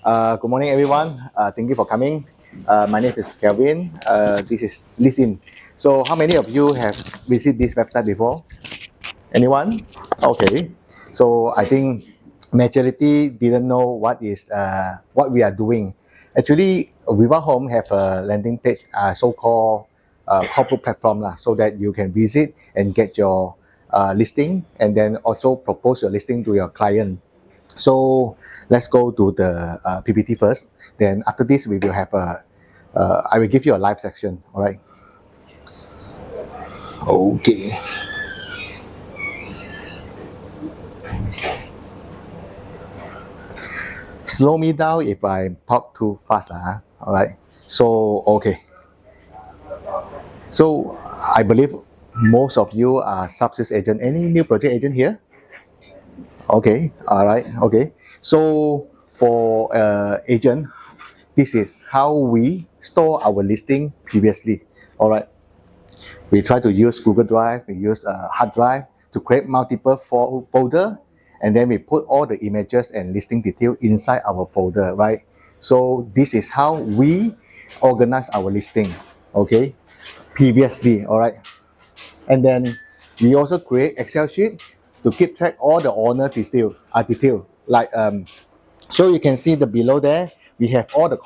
Good morning, everyone. Thank you for coming. My name is Kelvin. This is ListIN. So, how many of you have visited this website before? Anyone? Okay. So, I think majority didn't know what we are doing. Actually, Viva Home have a landing page, so-called corporate platform, so that you can visit and get your listing, and then also propose your listing to your client. So let's go to the PPT first. Then after this, we will have I will give you a live section. All right. Okay. Slow me down if I talk too fast. All right. So okay. So I believe most of you are sub-sales agent. Any new project agent here? Okay. All right. Okay. So for agent, this is how we store our listing previously. All right. We try to use Google Drive, we use a hard drive to create multiple folder, and then we put all the images and listing detail inside our folder, right? So this is how we organize our listing, okay? Previously, all right? And then we also create Excel sheet to keep track all the owner detail, like so you can see the below there, we have all the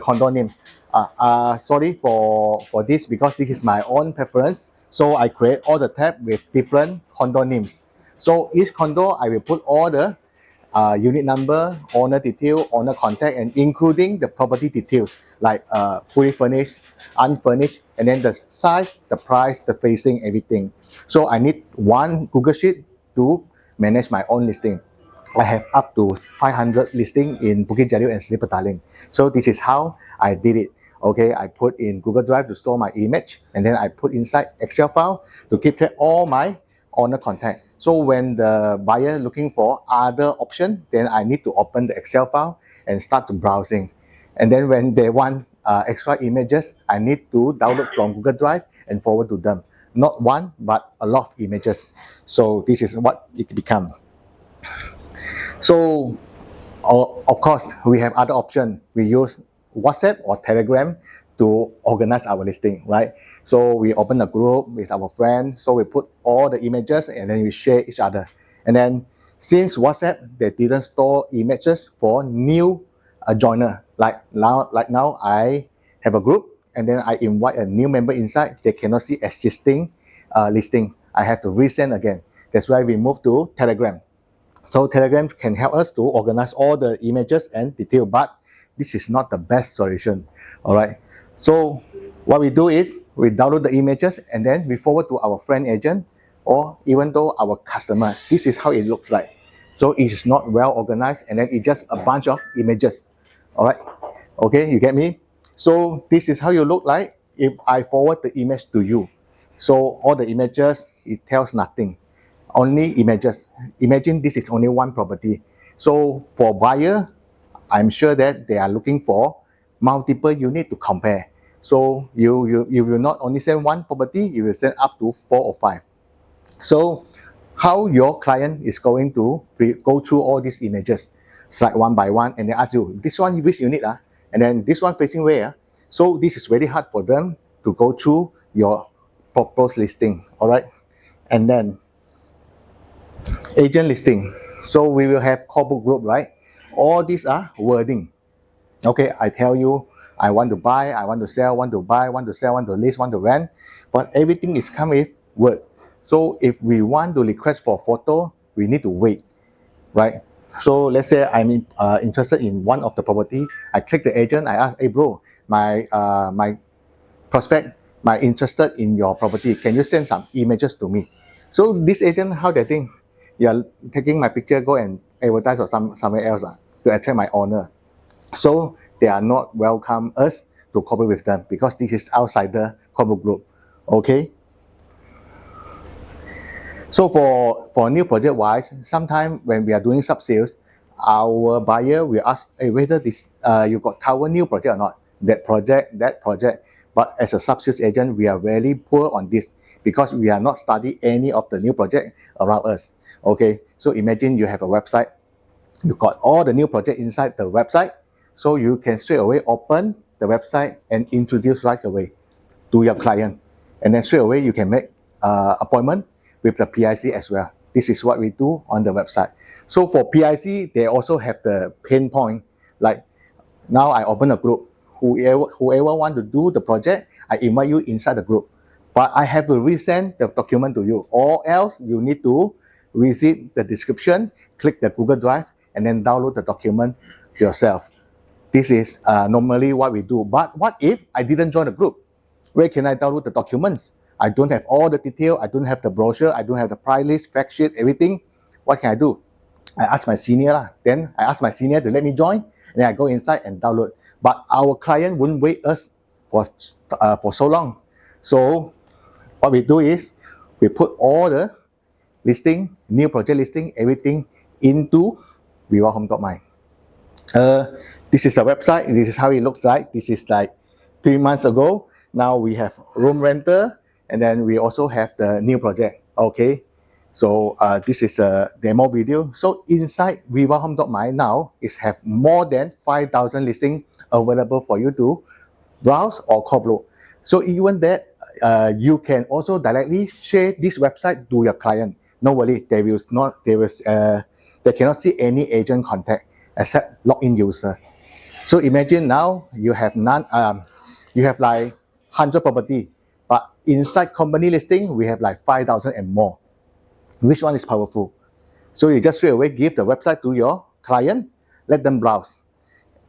condo names. Sorry for this because this is my own preference. So I create all the tab with different condo names. So each condo, I will put all the unit number, owner detail, owner contact, and including the property details like fully furnished, unfurnished, and then the size, the price, the facing, everything. So I need one Google Sheet to manage my own listing. I have up to 500 listing in Bukit Jalil and Seri Petaling. So this is how I did it. Okay, I put in Google Drive to store my image, and then I put inside Excel file to keep track all my owner contact. So when the buyer looking for other option, then I need to open the Excel file and start to browsing. And then when they want extra images, I need to download from Google Drive and forward to them. Not one, but a lot of images. So this is what it becomes. So, of course, we have other options. We use WhatsApp or Telegram to organize our listing, right? So we open a group with our friends. So we put all the images and then we share each other. And then since WhatsApp, they didn't store images for new joiner. Like now, I have a group and then I invite a new member inside. They cannot see existing listing. I have to resend again. That's why we move to Telegram. So Telegram can help us to organize all the images and detail, but this is not the best solution. All right. So what we do is we download the images and then we forward to our friend agent or even though our customer. This is how it looks like. So it is not well organized and then it's just a bunch of images. All right. Okay, you get me? So this is how you look like if I forward the image to you. So all the images, it tells nothing. Only images. Imagine this is only one property. So for buyer, I'm sure that they are looking for multiple units to compare. So you will not only send one property, you will send up to 4 or 5. So how your client is going to go through all these images, slide one by one, and they ask you, this one which unit? And then this one facing where? So this is very hard for them to go through your proposed listing. All right. And then agent listing. So we will have corporate group, right? All these are wording. Okay, I tell you, I want to buy, I want to sell, want to buy, want to sell, want to lease, want to rent, but everything is come with word. So if we want to request for photo, we need to wait, right? So let's say I'm interested in one of the property. I click the agent. I ask, hey bro, my prospect, my interested in your property. Can you send some images to me? So this agent, how they think? You're taking my picture, go and advertise or somewhere else to attract my owner. So they are not welcome us to cooperate with them because this is outside the corporate group. Okay. So for new project wise, sometimes when we are doing sub sales, our buyer will ask, hey, whether this you got cover new project or not. That project. But as a sub sales agent, we are very poor on this because we are not studying any of the new project around us. Okay, so imagine you have a website, you got all the new project inside the website, So you can straight away open the website and introduce right away to your client. And then straight away you can make appointment with the PIC as well. This is what we do on the website. So for PIC, they also have the pain point. Like now I open a group. Whoever want to do the project, I invite you inside the group. But I have to resend the document to you, or else you need to visit the description, click the Google Drive, and then download the document yourself. This is normally what we do. But what if I didn't join the group? Where can I download the documents? I don't have all the detail. I don't have the brochure. I don't have the price list, fact sheet, everything. What can I do? I ask my senior. Then I ask my senior to let me join. And then I go inside and download. But our client wouldn't wait us for so long. So what we do is we put all the listing, new project listing, everything into vivahome.my. This is the website. This is how it looks like. This is like 3 months ago. Now we have room renter, and then we also have the new project. Okay, so this is a demo video. So inside vivahome.my now is have more than 5,000 listings available for you to browse or cobble. So even that, you can also directly share this website to your client. No worry, they cannot see any agent contact except login user. So imagine now you have you have like 100 property, but inside company listing we have like 5,000 and more. Which one is powerful? So you just straight away give the website to your client, let them browse.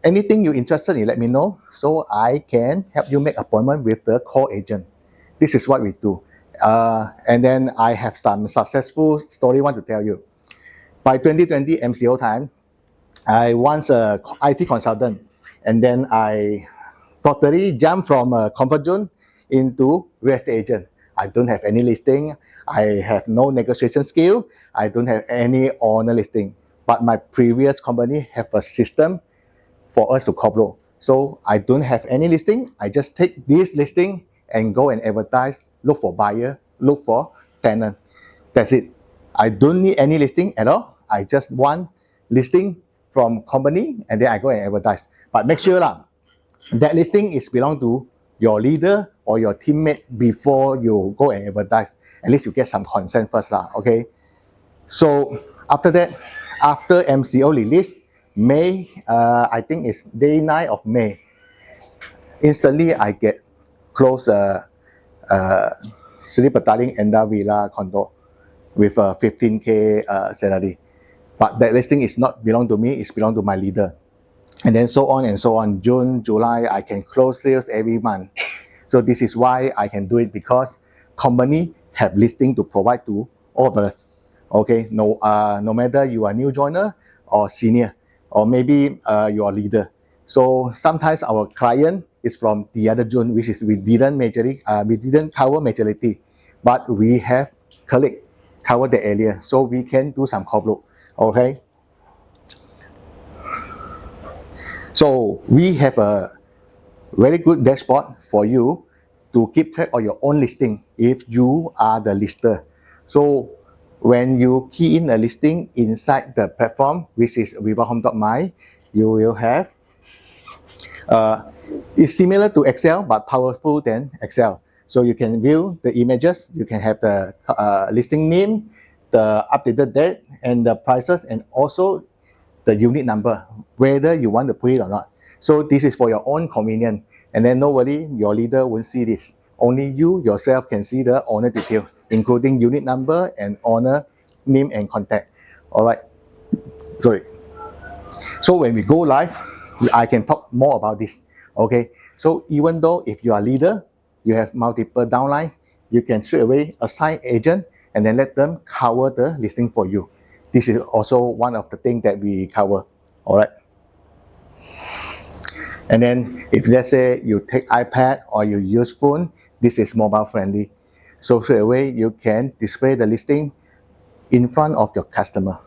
Anything you're interested in, let me know so I can help you make appointment with the call agent. This is what we do. And then I have some successful story want to tell you. By 2020 MCO time, I once a IT consultant, and then I totally jumped from a comfort zone into real estate agent. I don't have any listing. I have no negotiation skill. I don't have any owner listing. But my previous company have a system for us to cobble. So I don't have any listing. I just take this listing and go and advertise, look for buyer, look for tenant. That's it. I don't need any listing at all. I just want listing from company, and then I go and advertise. But make sure that listing is belong to your leader or your teammate before you go and advertise. At least you get some consent first, okay? So after that, after MCO release, May, I think it's day 9 of May, instantly I get close Sri Petaling Enda Villa condo with a 15K salary. But that listing is not belong to me, it's belong to my leader. And then so on and so on. June, July, I can close sales every month. So this is why I can do it, because company have listing to provide to all of us. Okay, no matter you are new joiner or senior, or maybe you are leader. So sometimes our client is from the other zone, which is we didn't cover majority, but we have colleague cover the area, so we can do some cobble. Okay. So we have a very good dashboard for you to keep track of your own listing if you are the lister. So when you key in a listing inside the platform, which is vivahome.my, you will have, it's similar to Excel but powerful than Excel. So you can view the images, you can have the listing name, the updated date, and the prices, and also the unit number, whether you want to put it or not. So this is for your own convenience. And then nobody, your leader won't see this. Only you yourself can see the owner detail, including unit number and owner name and contact. All right. Sorry. So when we go live, I can talk more about this. Okay. So even though if you are leader, you have multiple downline, you can straight away assign agent and then let them cover the listing for you. This is also one of the things that we cover. All right. And then if let's say you take iPad or you use phone, this is mobile friendly. So straight away you can display the listing in front of your customer.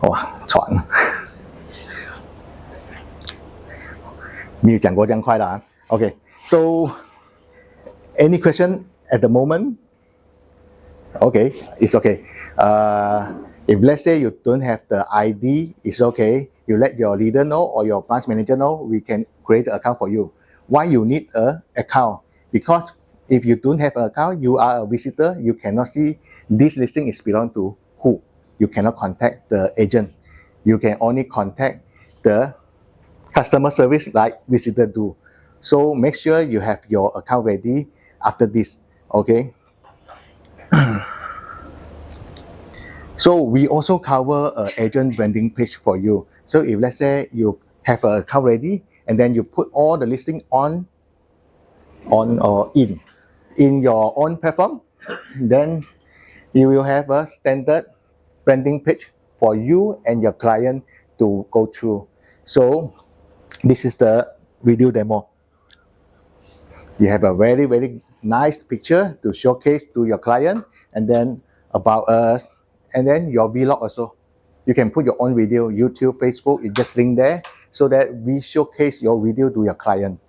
哇，喘。没有讲过这样快啦。Okay, so any question at the moment? Okay, it's okay. If let's say you don't have the ID, it's okay. You let your leader know or your branch manager know, we can create an account for you. Why you need an account? Because if you don't have an account, you are a visitor, you cannot see this listing is belong to who. You cannot contact the agent. You can only contact the customer service like visitor do. So make sure you have your account ready after this, okay? So we also cover an agent branding page for you. So if let's say you have an account ready and then you put all the listing on or in your own platform, then you will have a standard branding page for you and your client to go through. So this is the video demo. You have a very, very nice picture to showcase to your client, and then about us, and then your vlog also. You can put your own video, YouTube, Facebook, it just link there so that we showcase your video to your client.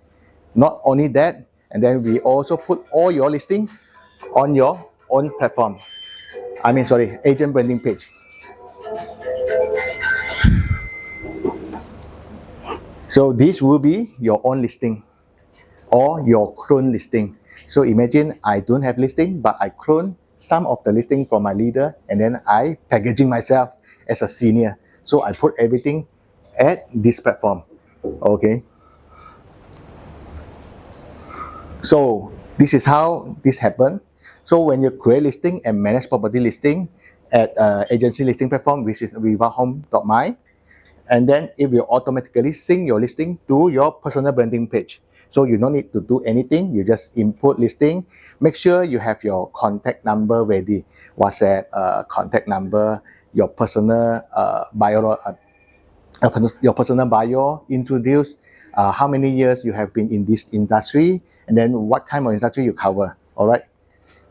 Not only that, and then we also put all your listing on your own platform. Agent branding page. So this will be your own listing or your clone listing. So imagine I don't have listing, but I clone some of the listing from my leader, and then I packaging myself as a senior. So I put everything at this platform. Okay. So this is how this happened. So when you create listing and manage property listing at agency listing platform, which is vivahome.my, and then it will automatically sync your listing to your personal branding page. So you don't need to do anything. You just input listing. Make sure you have your contact number ready. WhatsApp contact number, your personal bio, your personal bio, introduce how many years you have been in this industry, and then what kind of industry you cover. All right.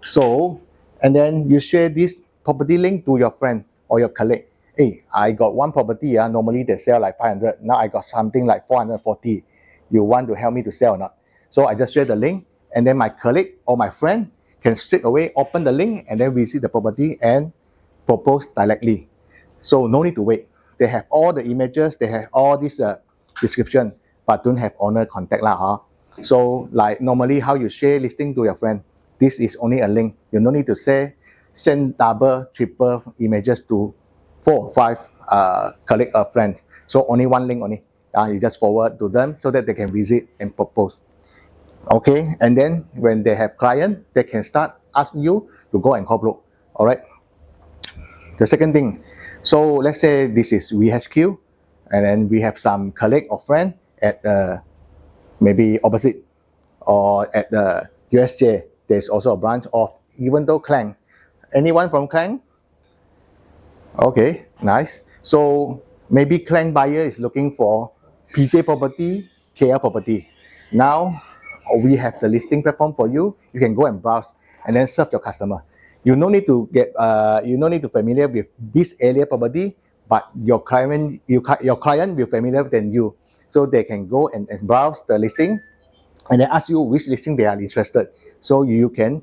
So, and then you share this property link to your friend or your colleague. Hey, I got one property. Normally they sell like 500. Now I got something like 440. You want to help me to sell or not? So I just share the link, and then my colleague or my friend can straight away open the link and then visit the property and propose directly. So no need to wait. They have all the images, they have all this description, but don't have owner contact lah. So like normally how you share listing to your friend, this is only a link. You no need to send double, triple images to 4 or 5 colleague or friends. So only one link only. You just forward to them so that they can visit and propose. Okay, and then when they have client, they can start asking you to go and co-broke. All right. The second thing, so let's say this is VHQ, and then we have some colleague or friend at maybe opposite or at the USJ. There's also a branch of even though Klang. Anyone from Klang? Okay, nice. So maybe Klang buyer is looking for PJ property, KL property. Now we have the listing platform for you. You can go and browse and then serve your customer. You no need to familiar with this area property, but your client will familiar than you, so they can go and browse the listing, and then ask you which listing they are interested. So you can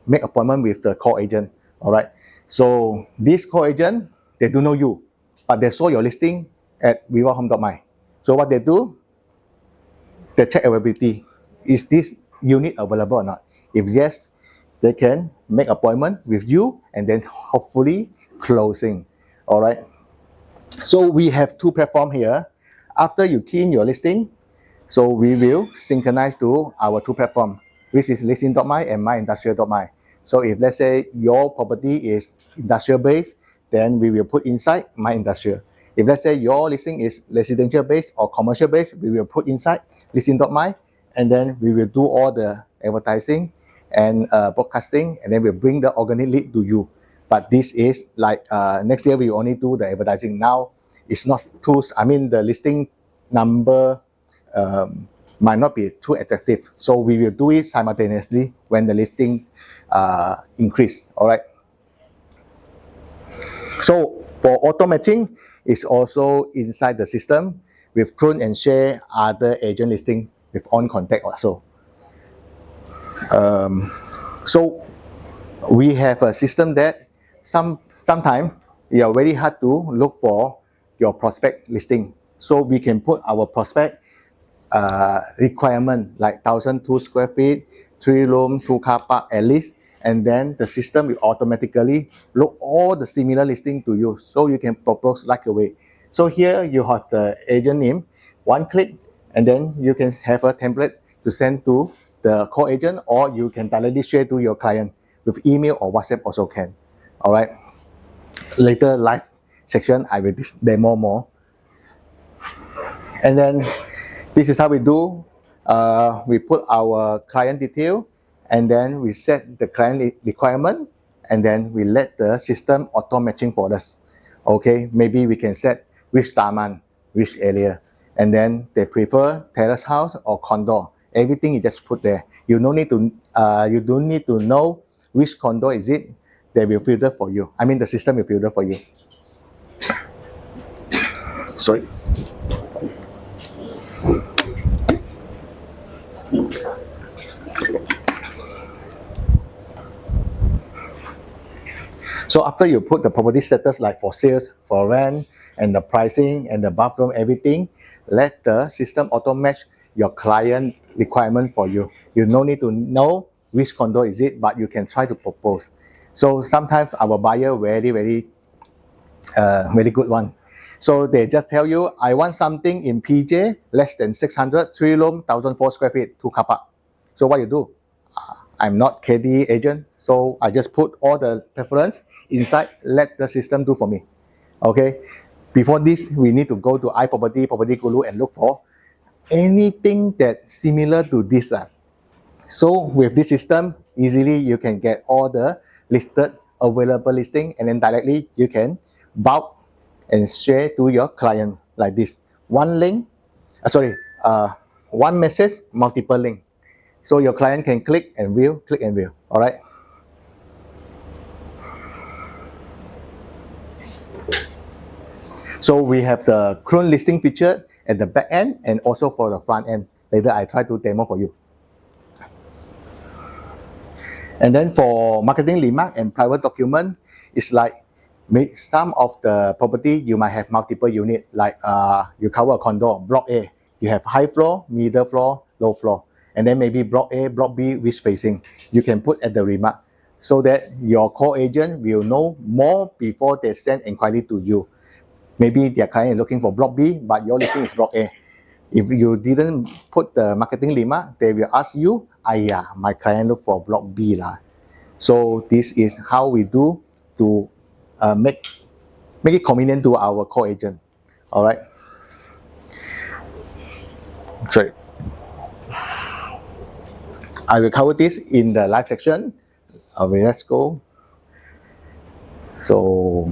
make appointment with the call agent. All right. So this call agent, they do know you, but they saw your listing at vivahome.my. So what they do, they check availability. Is this unit available or not? If yes, they can make appointment with you and then hopefully closing. All right. So we have 2 platforms here. After you key in your listing, so we will synchronize to our 2 platforms, which is ListIN.my and myindustrial.my. So if let's say your property is industrial based, then we will put inside My Industrial. If let's say your listing is residential based or commercial based, we will put inside ListIN.my, and then we will do all the advertising and broadcasting, and then we'll bring the organic lead to you. But this is like next year we only do the advertising. Now it's not too, the listing number might not be too attractive. So we will do it simultaneously when the listing increase. All right. So for auto matching, it's also inside the system with clone and share other agent listing with on contact also. So we have a system that sometimes you are very hard to look for your prospect listing. So we can put our prospect requirement like 1,002 square feet, 3 room, 2 car park at least, and then the system will automatically look all the similar listing to you, so you can propose right away. So here you have the agent name, one click, and then you can have a template to send to the call agent, or you can directly share to your client with email or WhatsApp also can. All right. Later live section, I will demo more. And then this is how we do. We put our client detail, and then we set the client requirement, and then we let the system auto matching for us. Okay, maybe we can set which taman, which area, and then they prefer terrace house or condo. Everything you just put there. You don't need to know which condo is it. They will filter for you. I mean, the system will filter for you. Sorry. So after you put the property status like for sales, for rent, and the pricing and the bathroom, everything, let the system auto match your client requirement for you. You no need to know which condo is it, but you can try to propose. So sometimes our buyer very good one. So they just tell you, I want something in PJ less than 600, 3 room, 1,004 square feet, 2 car park. So what you do? I'm not KD agent, so I just put all the preference inside, let the system do for me. Okay. Before this, we need to go to iProperty, Property Guru, and look for anything that similar to this. So with this system, easily you can get all the listed available listing, and then directly you can bulk and share to your client like this. One link, one message, multiple link. So your client can click and view, all right? So we have the clone listing feature at the back end and also for the front end. Later I try to demo for you. And then for marketing remark and private document, it's like some of the property you might have multiple units, like you cover a condo, block A, you have high floor, middle floor, low floor, and then maybe block A, block B, which facing, you can put at the remark so that your call agent will know more before they send inquiry to you. Maybe their client is looking for block B, but your listing is block A. If you didn't put the marketing remark, they will ask you, yeah, my client look for block B lah. So this is how we do to make it convenient to our call agent. All right. Sorry. I will cover this in the live section. Let's go. So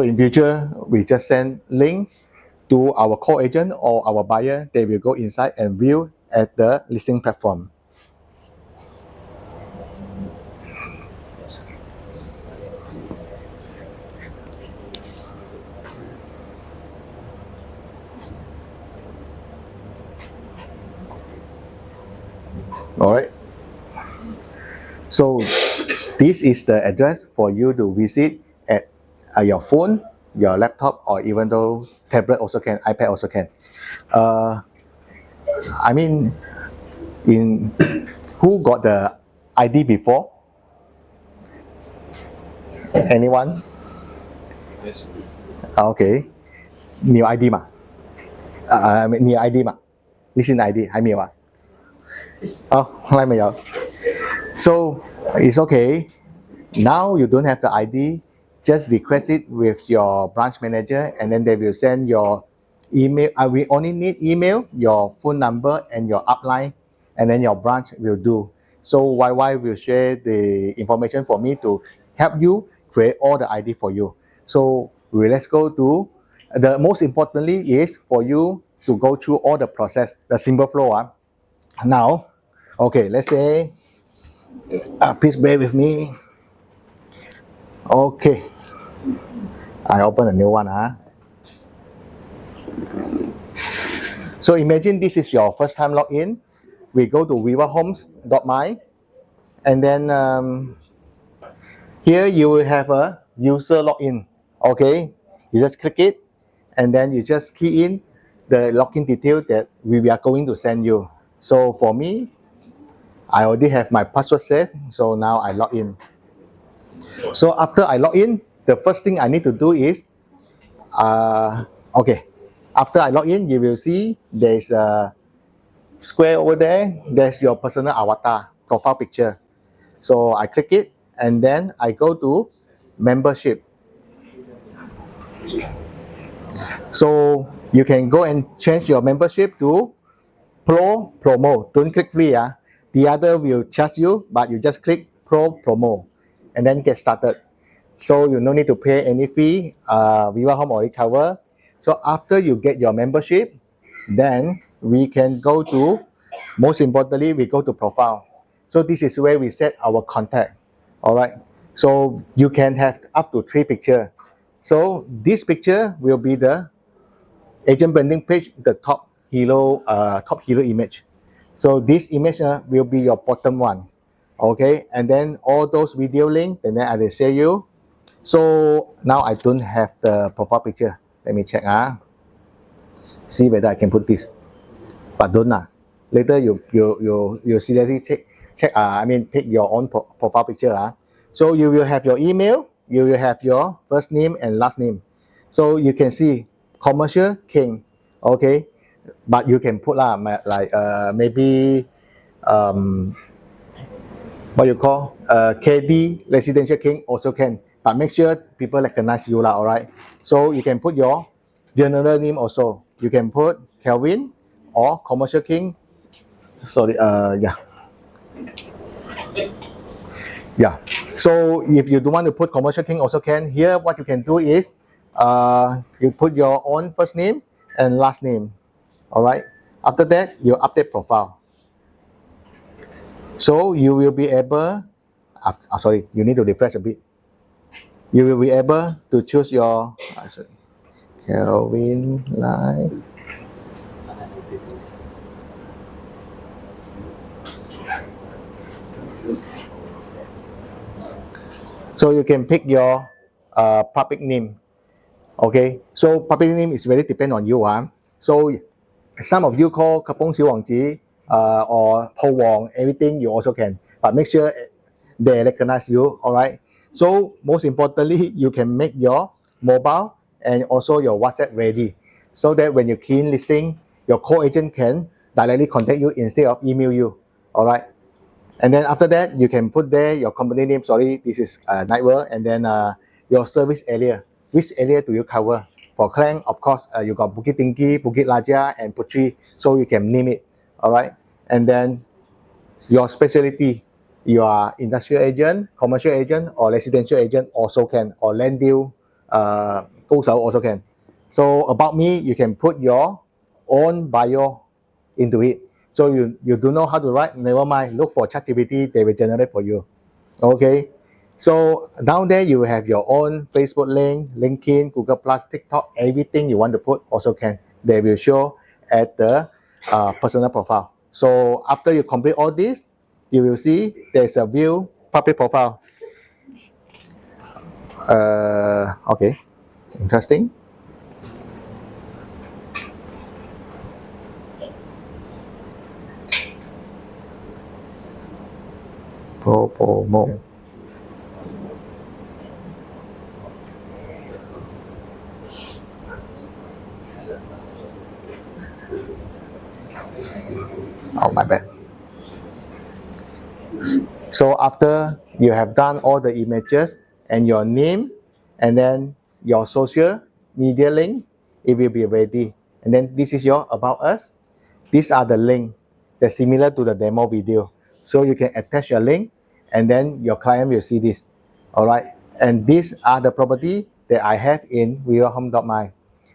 in future, we just send link to our call agent or our buyer. They will go inside and view at the listing platform. All right. So this is the address for you to visit at your phone, your laptop, or even though tablet also can, iPad also can. I mean, who got the ID before? Anyone? Yes. Okay. New ID 嘛？new ID 嘛？ListIN ID 还没有啊？哦，还没有。So it's okay. Now you don't have the ID. Just request it with your branch manager, and then they will send your email. We only need email, your phone number, and your upline, and then your branch will do. So YY will share the information for me to help you create all the ID for you. So let's go to the most importantly is for you to go through all the process, the simple flow. Now, okay, let's say, please bear with me. Okay, I open a new one. So imagine this is your first time login. We go to vivahomes.my, and then here you will have a user login. Okay, you just click it, and then you just key in the login detail that we are going to send you. So for me, I already have my password saved, so now I log in. So after I log in, the first thing I need to do is, okay, after I log in, you will see there's a square over there. There's your personal avatar profile picture. So I click it, and then I go to membership. So you can go and change your membership to Pro Promo. Don't click free. The other will charge you, but you just click Pro Promo and then get started. So you no need to pay any fee. Viva Home already cover. So after you get your membership, then we can go to, most importantly, we go to profile. So this is where we set our contact. All right. So you can have up to 3 pictures. So this picture will be the agent branding page, the top hero image. So this image will be your bottom one. Okay, and then all those video links, and then I will share you. So now I don't have the profile picture. Let me check. See whether I can put this. But don't. Later you seriously check. Pick your own profile picture. So you will have your email. You will have your first name and last name. So you can see commercial king. Okay, but you can put maybe what you call KD residential king also can, but make sure people recognize you all right. So you can put your general name also. You can put Kelvin or commercial king. Sorry, yeah. So if you don't want to put commercial king also can. Here what you can do is you put your own first name and last name. All right. After that, you update profile. So you will be able, sorry, you need to refresh a bit. You will be able to choose your Kelvin line. So you can pick your public name. Okay, so public name is very depend on you. So some of you call Kapong Xiu Wang Ji or Po Wang, everything you also can. But make sure they recognize you, all right? So most importantly, you can make your mobile and also your WhatsApp ready, so that when you key in listing, your co-agent can directly contact you instead of email you, all right? And then after that, you can put there your company name. Sorry, this is Night World. And then your service area. Which area do you cover? For Klang, of course, you got Bukit Tinggi, Bukit Raja, and Putri. So you can name it. All right. And then your specialty. You are industrial agent, commercial agent, or residential agent also can, or land deal, 高手 also can. So about me, you can put your own bio into it. So you don't know how to write, never mind. Look for ChatGPT, they will generate for you. Okay. So down there you will have your own Facebook link, LinkedIn, Google Plus, TikTok, everything you want to put also can. They will show at the personal profile. So after you complete all this, you will see there's a view public profile. Okay, interesting. Promo. Oh, my bad. So after you have done all the images and your name and then your social media link, it will be ready. And then this is your about us. These are the link that's similar to the demo video. So you can attach your link and then your client will see this. All right. And these are the property that I have in vivohome.my.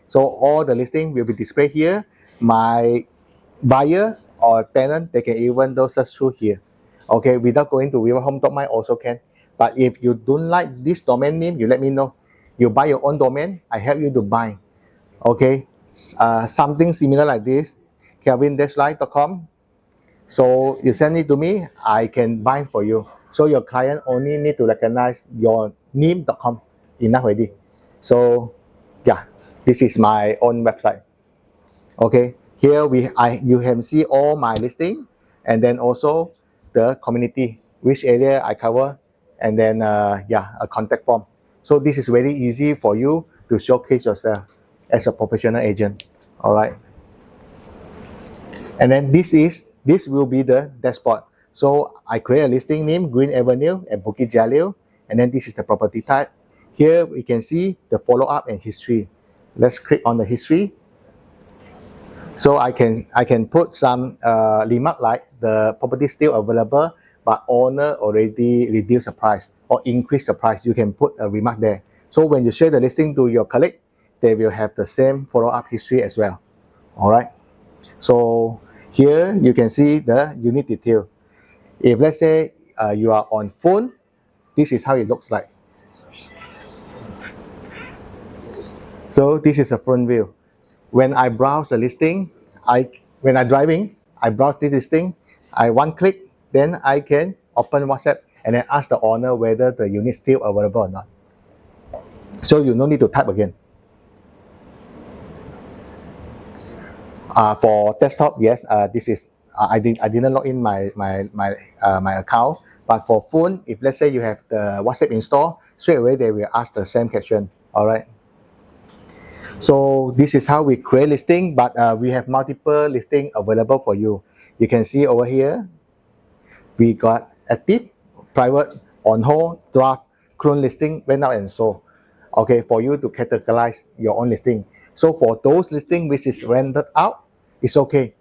So all the listing will be displayed here. My buyer or tenant, they can even do search through here. Okay, without going to vivohome.my also can. But if you don't like this domain name, you let me know. You buy your own domain, I help you to buy. Okay, something similar like this, kelvin-live.com. So you send it to me, I can bind for you. So your client only need to recognize your name.com. enough already. So yeah, this is my own website. Okay, here you can see all my listing, and then also the community, which area I cover, and then yeah, a contact form. So this is very easy for you to showcase yourself as a professional agent. All right, and then this will be the dashboard. So I create a listing name, Green Avenue at Bukit Jalil, and then this is the property type. Here we can see the follow-up and history. Let's click on the history. So I can put some remark like the property is still available, but owner already reduced the price or increased the price. You can put a remark there. So when you share the listing to your colleague, they will have the same follow-up history as well. All right. So here you can see the unit detail. If let's say you are on phone, this is how it looks like. So this is the front view. When I browse the listing, when I'm driving, I browse this listing, I one click, then I can open WhatsApp and then ask the owner whether the unit is still available or not. So you no need to type again. For desktop, yes, this is I didn't log in my account. But for phone, if let's say you have the WhatsApp installed, straight away they will ask the same question. All right. So this is how we create listing, but we have multiple listing available for you. You can see over here, we got active, private, on hold, draft, clone listing, rent out and sold. Okay, for you to categorize your own listing. So for those listing which is rented out, it's okay.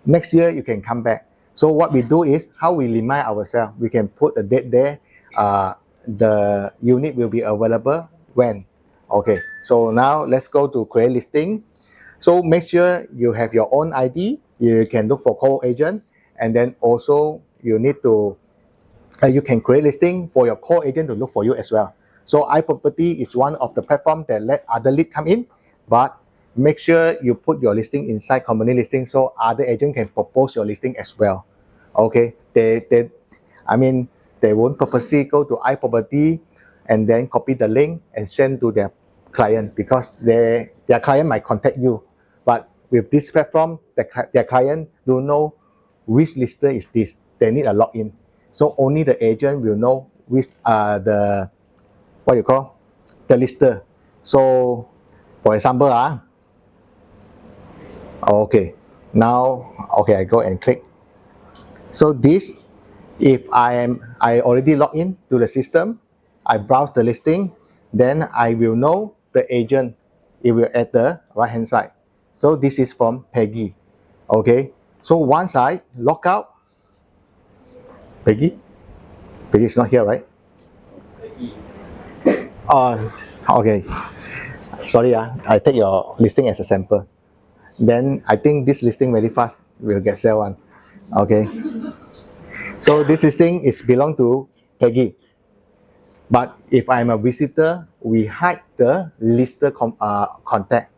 Next year you can come back. So what we do is how we remind ourselves. We can put a date there. The unit will be available when. Okay, so now let's go to create listing. So make sure you have your own ID. You can look for co-agent, and then also you need to you can create listing for your co-agent to look for you as well. So iProperty is one of the platforms that let other lead come in, but make sure you put your listing inside company listing so other agent can propose your listing as well. Okay, they won't purposely go to iProperty and then copy the link and send to their client because their client might contact you. But with this platform, their client don't know which lister is this. They need a login. So only the agent will know which the lister. So for example, okay, now I go and click. So this, if I already log in to the system, I browse the listing, then I will know the agent. It will at the right hand side. So this is from Peggy. Okay, so once I log out, Peggy is not here, right? Okay, sorry, I take your listing as a sample. Then I think this listing very fast will get sell one. Okay, so this listing is belong to Peggy. But if I'm a visitor, we hide the lister contact.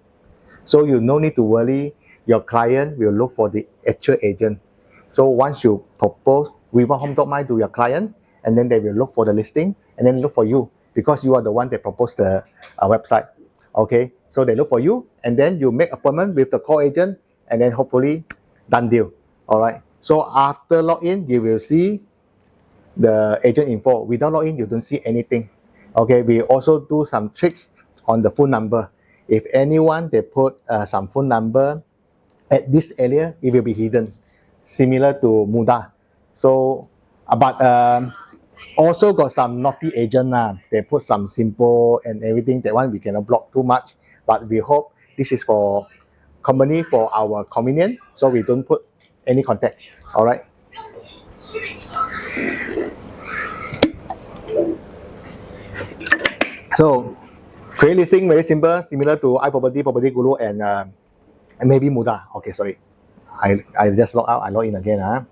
So you no need to worry, your client will look for the actual agent. So once you propose vivohome.my to your client, and then they will look for the listing and then look for you because you are the one that proposed the website. Okay, so they look for you and then you make appointment with the call agent and then hopefully done deal. All right. So after login, you will see the agent info. Without login, you don't see anything. Okay, we also do some tricks on the phone number. If anyone they put some phone number at this area, it will be hidden, similar to Muda. So, but also got some naughty agent. They put some simple and everything. That one we cannot block too much. But we hope this is for company for our convenience, so we don't put any contact. All right. So, create listing very simple, similar to iProperty, Property Guru, and maybe Muda. Okay, sorry. I just log out. I log in again.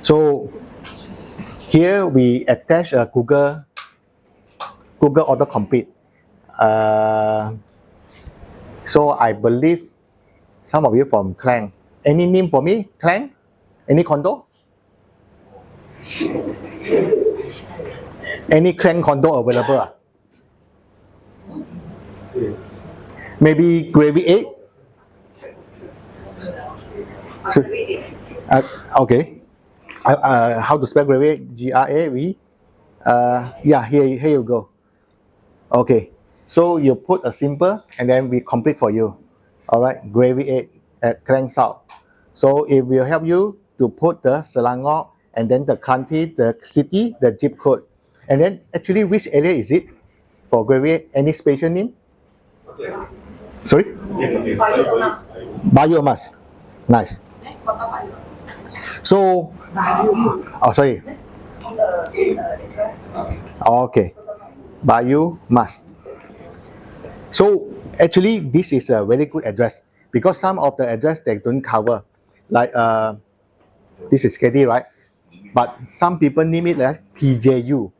So here we attach a Google autocomplete. So I believe some of you from Klang. Any name for me? Klang? Any condo? Any Klang condo available? Maybe Gravy 8? So, okay. How to spell Gravy 8? G-R-A-V? Yeah, here you go. Okay. So you put a simple and then we complete for you. Alright, Gravy 8 at Klang South. So it will help you to put the Selangor and then the country, the city, the zip code. And then actually which area is it for Gravy 8? Any special name? Sorry? Bayu Emas. Nice. So, oh sorry. Okay. Bayu Emas. So actually this is a very good address because some of the address they don't cover. Like this is KD, right? But some people name it as PJU.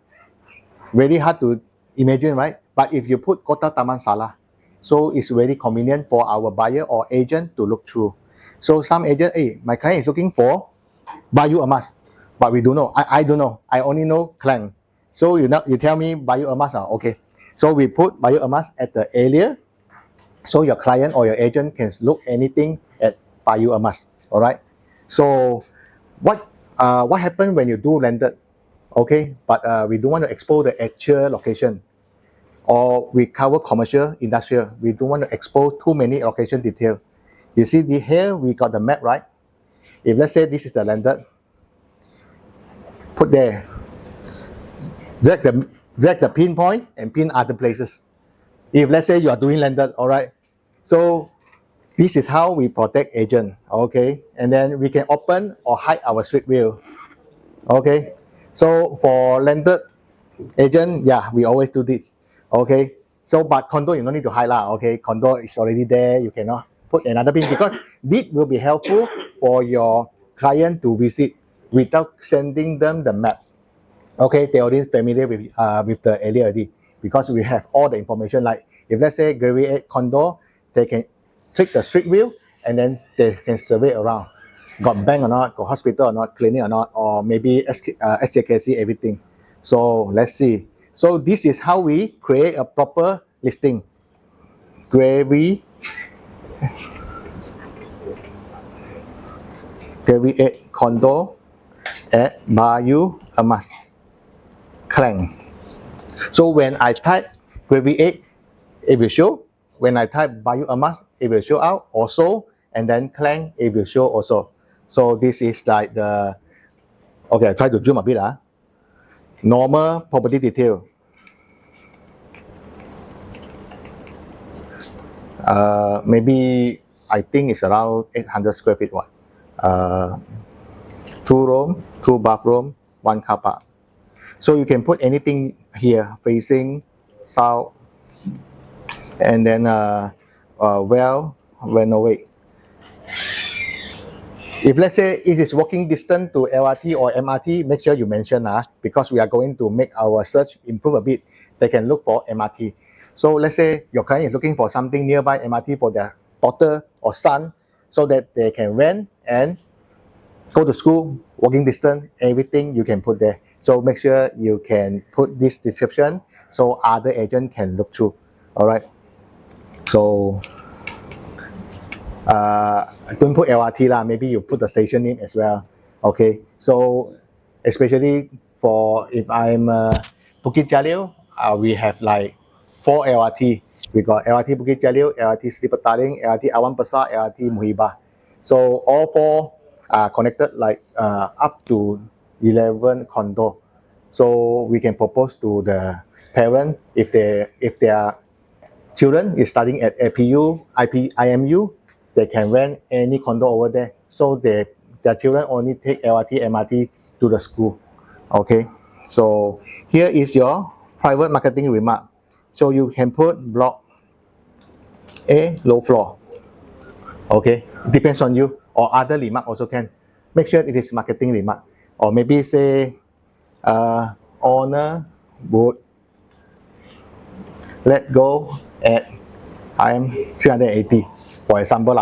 Very hard to imagine, right? But if you put Kota Taman Salah, so it's very convenient for our buyer or agent to look through. So some agent, hey, my client is looking for Bayu Emas, but we don't know. I don't know. I only know Klang. So you tell me Bayu Emas, okay. So we put Bayu Emas at the area, so your client or your agent can look anything at Bayu Emas. All right. So what happened when you do landed? Okay, but we don't want to expose the actual location, or we cover commercial, industrial. We don't want to expose too many location detail. You see here we got the map, right? If let's say this is the landed, put there. Drag the pinpoint and pin other places. If let's say you are doing landed, all right. So this is how we protect agent, okay. And then we can open or hide our street view, okay. So for landed agent, yeah, we always do this, okay. So but condo you don't need to hide lah, okay. Condo is already there. You cannot put another pin because this will be helpful for your client to visit without sending them the map. Okay, they already familiar with the area already because we have all the information. Like if let's say Gravy 8 condo, they can click the street view and then they can survey around. Got bank or not, got hospital or not, clinic or not, or maybe SJKC, everything. So let's see. So this is how we create a proper listing. Gravy 8 condo at Bayu Emas, Klang. So when I type Gravy 8, it will show. When I type Bayu Emas, it will show out also. And then Klang, it will show also. So this is like the, okay, I try to zoom a bit. Normal property detail. Maybe I think it's around 800 square feet. 2 room, 2 bathroom, 1 car park. So you can put anything here facing south, and then well renovate. If let's say it is walking distance to LRT or MRT, make sure you mention because we are going to make our search improve a bit. They can look for MRT. So let's say your client is looking for something nearby MRT for their daughter or son, so that they can rent and go to school, walking distance, everything you can put there. So make sure you can put this description so other agent can look through. All right. So don't put LRT lah. Maybe you put the station name as well. Okay. So especially for if I'm Bukit Jalil, we have like 4 LRT. We got LRT Bukit Jalil, LRT Sri Petaling, LRT Awan Besar, LRT Muhibah. So all 4 are connected like up to 11 condo. So we can propose to the parent if their children is studying at APU, IMU, they can rent any condo over there. So their children only take LRT, MRT to the school. Okay. So here is your private marketing remark. So you can put block A, low floor. Okay. Depends on you, or other remark also can. Make sure it is marketing remark, or maybe say owner would let go at IM 380, for example.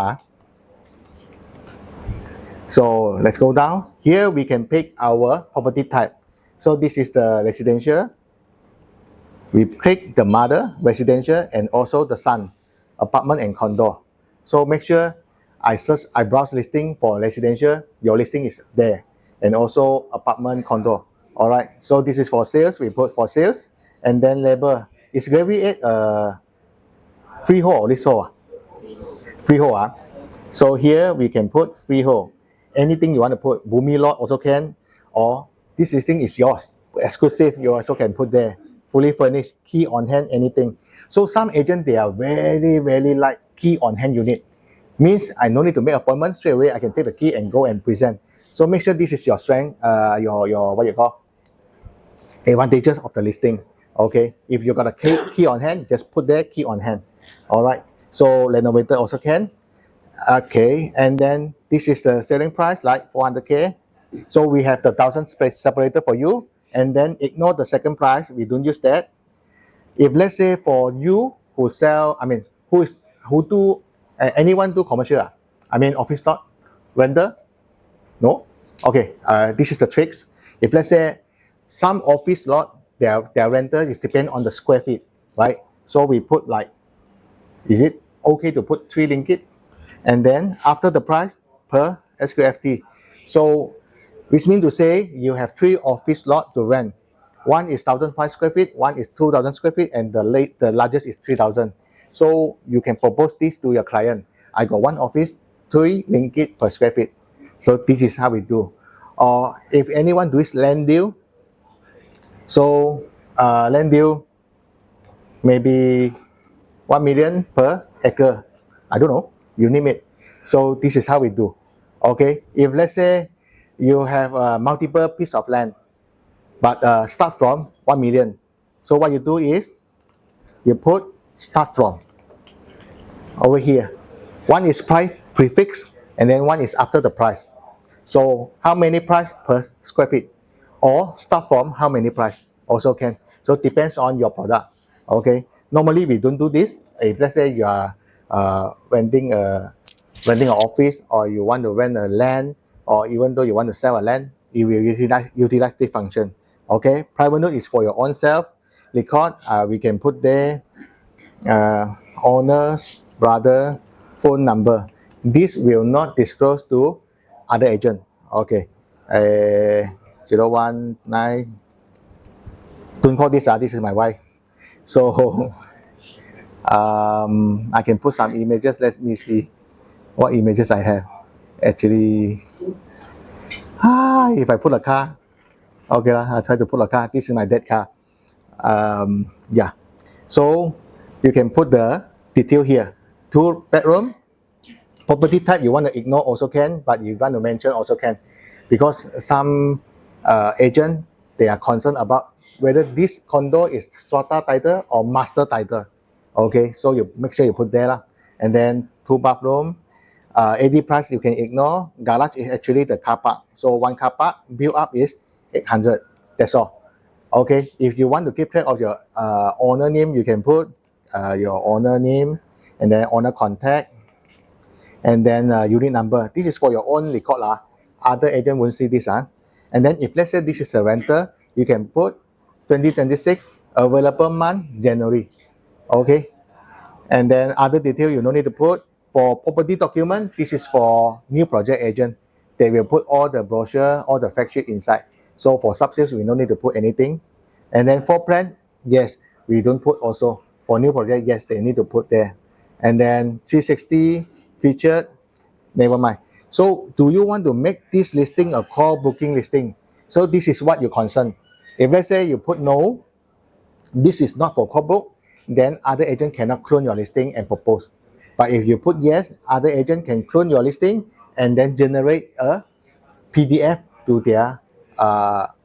So let's go down. Here we can pick our property type. So this is the residential. We click the mother, residential, and also the son, apartment and condo. So make sure I browse listing for residential, your listing is there, and also apartment, condo. All right, so this is for sales, we put for sales, and then label. Is Gravy 8 freehold or leasehold? Freehold. So here we can put freehold. Anything you want to put, Bumi lot also can, or this listing is yours, exclusive, you also can put there. Fully furnished, key on hand, anything. So some agents, they are very like key on hand unit. Means I no need to make appointment, straight away I can take the key and go and present. So make sure this is your strength, your what you call advantages of the listing. Okay, if you got a key on hand, just put there, key on hand. All right, so renovator also can. Okay, and then this is the selling price, like 400k. So we have the 1,000 separator for you, and then ignore the second price, we don't use that. If let's say for you who sell, who do, anyone do commercial, office lot, renter? No? Okay, this is the tricks. If let's say some office lot, their rental is depend on the square feet, right? So we put like, is it okay to put 3 ringgit? And then after the price per SQFT. So which means to say you have 3 office lot to rent. One is 1,005 square feet, one is 2,000 square feet, and the largest is 3,000. So you can propose this to your client. I got one office, 3 ringgit per square feet. So this is how we do. Or if anyone does land deal, so land deal maybe 1 million per acre. I don't know, you name it. So this is how we do. Okay, if let's say you have multiple piece of land, but start from 1 million. So what you do is you put start from over here. One is price prefix, and then one is after the price. So how many price per square feet, or start from how many price also can. So it depends on your product. Okay, normally we don't do this. If let's say you are renting an office, or you want to rent a land, or even though you want to sell a land, you will utilize this function. Okay, private note is for your own self. Record, we can put there owner's brother phone number. This will not disclose to other agent. Okay, 019. Don't call this. This is my wife. So I can put some images. Let me see what images I have. Actually, if I put a car, okay, I try to put a car. This is my dead car. Yeah. So you can put the detail here. 2 bedroom. Property type you want to ignore also can, but you want to mention also can, because some agent, they are concerned about whether this condo is strata title or master title. Okay, so you make sure you put there lah. And then 2 bathroom. AD price you can ignore. Garage is actually the car park. So one car park build up is 800. That's all. Okay, if you want to keep track of your owner name, you can put your owner name, and then owner contact, and then unit number. This is for your own record lah. Other agent won't see this. And then if let's say this is a renter, you can put 2026 available month January. Okay, and then other detail you no need to put. For property document, this is for new project agent. They will put all the brochure, all the fact sheet inside. So for sub-sales, we no need to put anything. And then for plan, yes, we don't put also. For new project, yes, they need to put there. And then 360 featured, never mind. So do you want to make this listing a call booking listing? So this is what you're concerned. If let's say you put no, this is not for call book, then other agent cannot clone your listing and propose. But if you put yes, other agent can clone your listing and then generate a PDF to their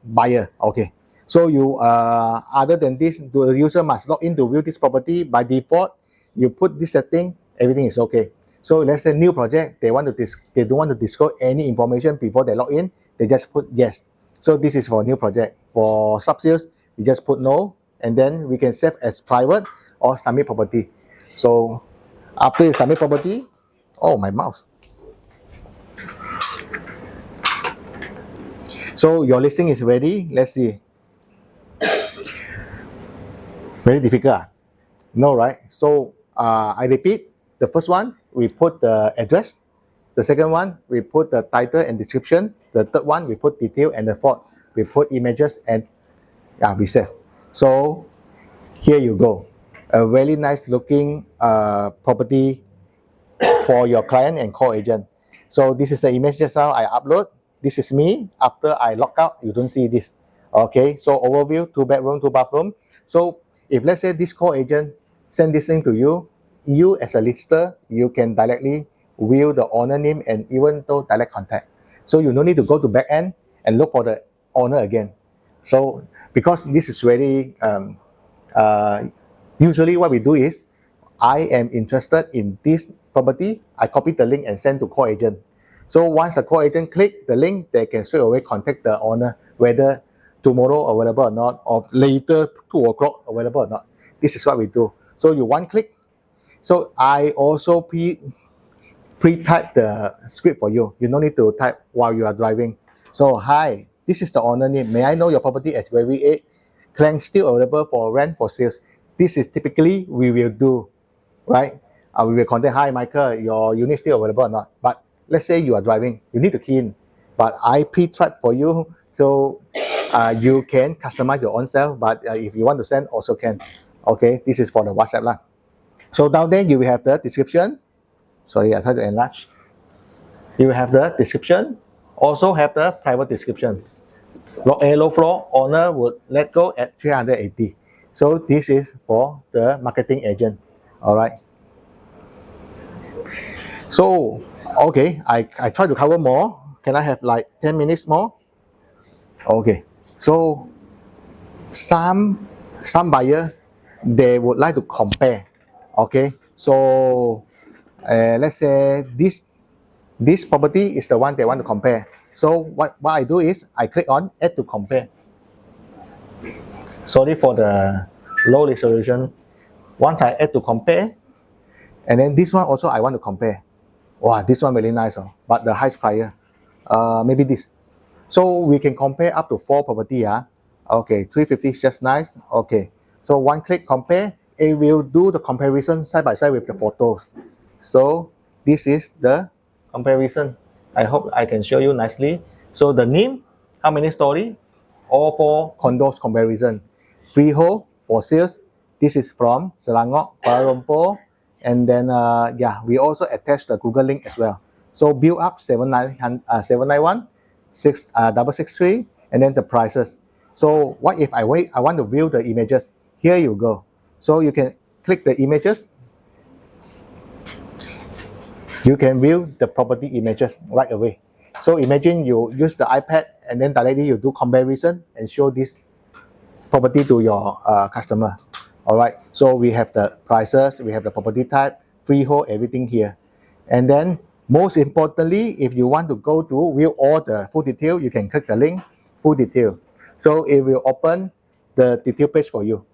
buyer. Okay. So you other than this, the user must log in to view this property. By default, you put this setting, everything is okay. So let's say new project, they don't want to disclose any information before they log in. They just put yes. So this is for new project. For sub-sales, we just put no, and then we can save as private or submit property. So after you submit property, oh, my mouse. So your listing is ready. Let's see. Very difficult. No, right? So I repeat. The first one, we put the address. The second one, we put the title and description. The third one, we put detail. And the fourth, we put images and we save. So here you go. A very nice looking property for your client and call agent. So this is the image just now I upload. This is me. After I log out, you don't see this. Okay, so overview, 2 bedroom, 2 bathroom. So if let's say this call agent send this link to you, you as a lister, you can directly view the owner name and even though direct contact. So you don't need to go to back end and look for the owner again. So because this is very usually what we do is I am interested in this property, I copy the link and send to call agent. So once the call agent click the link, they can straight away contact the owner whether tomorrow available or not, or later 2 o'clock available or not. This is what we do. So you one click. So I also pre-type the script for you. You don't need to type while you are driving. So hi, this is the owner name. May I know your property at Very 8? Claim still available for rent for sales. This is typically we will do, right? We will contact, hi Michael, your unit still available or not? But let's say you are driving, you need to key in. But I pre-type for you, so you can customize your own self. But if you want to send, also can. Okay, this is for the WhatsApp lah. So down there you will have the description. Sorry, I try to enlarge. You will have the description. Also have the private description. Block A, low floor, owner would let go at 380. So this is for the marketing agent. All right. So, okay, I try to cover more. Can I have like 10 minutes more? Okay. So, some buyer, they would like to compare. Okay. So, let's say this property is the one they want to compare. So what I do is I click on add to compare. Sorry for the low resolution. Once I add to compare, and then this one also I want to compare. Wow, this one really nice, but the highest prior. Maybe this. So we can compare up to 4 property. Okay, 350 is just nice. Okay, so one click compare, it will do the comparison side by side with the photos. So this is the comparison. I hope I can show you nicely. So the name, how many story, all for condos comparison. Freehold for sales. This is from Selangor, Kuala Lumpur, and then we also attach the Google link as well. So build up 791 663, and then the prices. So what if I want to view the images? Here you go. So you can click the images. You can view the property images right away. So imagine you use the iPad and then directly you do comparison and show this property to your customer. All right. So we have the prices, we have the property type, freehold, everything here. And then most importantly, if you want to go to view all the full detail, you can click the link, full detail. So it will open the detail page for you.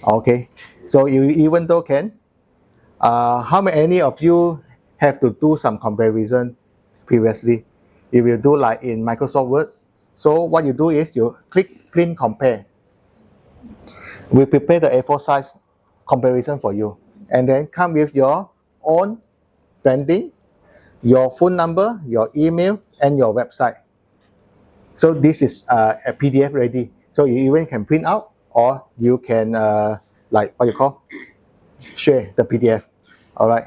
Okay. So you even though can, how many of you have to do some comparison previously? You will do like in Microsoft Word. So what you do is you click print compare. We prepare the A4 size comparison for you, and then come with your own branding, your phone number, your email, and your website. So this is a PDF ready. So you even can print out, or you can like what you call share the PDF. All right.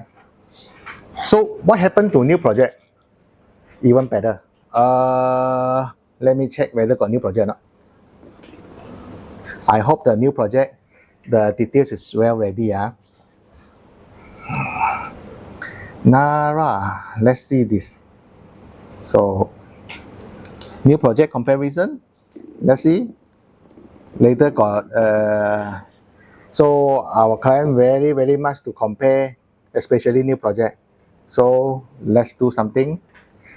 So what happened to new project? Even better. Let me check whether got new project or not. I hope the new project, the details is well ready. Nara, let's see this. So new project comparison. Let's see. Later got so our client very much to compare, especially new project. So let's do something.